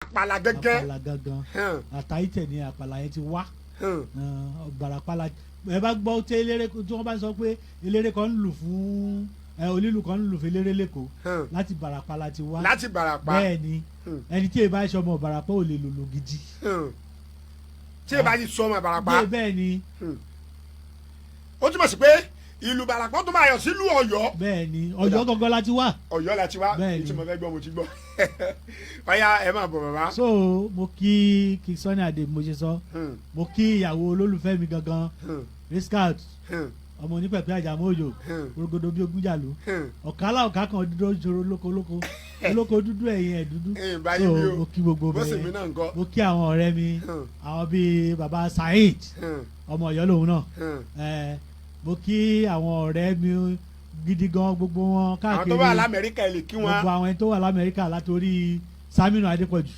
àpàlà gángan. àpàlà gangan àtàyítẹ̀ ni àpàlà yẹn ti wá Ìbàràpá ẹ bá gbọ́ tí wọ́n bá sọ pé eléré kan ń lù fún onílù kan ń lù fún eléré lẹ́kọ̀ọ́ láti Ìbàràpá la ti wá. láti Ìbàràpá bẹ́ẹ̀ ni ẹni tí èèbá ṣe ọmọ Ìbàràpá ò lè lòlò gidi. tí èèbá ti sọ ọmọ Ìbàràpá. bẹ́ẹ̀ ni. ó túmọ̀ sí pé ìlú Ìbàràpá tó máa yọ sílùú Ọ̀yọ́. bẹ́ẹ̀ ni Ọ̀yọ́ gangan la ti wá. Ọ̀yọ́ la ti wá bẹ́ẹ̀ ni tí mo fẹ́ gbọ́ mo ti gbọ́. ọ̀ya ẹ máa bọ̀ bàbá. so mo kí Sunny Adé mo ṣe sọ mo kí ìyàwó olólùfẹ́ mi gangan Riskat ọmọ onípẹ̀pẹ́ àjàmójò orogodo bí ogún jàlú ọ̀kálá ọ̀ká kan dúdú ṣòro olóko dúdú ẹ̀yìn ẹ̀ dúdú so mo kí gbogbo bẹ́ẹ̀ mo kí àwọn ọ̀rẹ́ mi àwọn bíi baba Saheed ọmọ Ọ̀yọ́ lòun náà mo kí àwọn ọ̀rẹ́ mi gidi gan gbogbo wọn káàkiri àwọn tó wà l'Amẹ́ríkà ẹ lè kí wọn gbogbo àwọn tó wà l'Amẹ́ríkà látòrí Saminu Adépọ̀jù.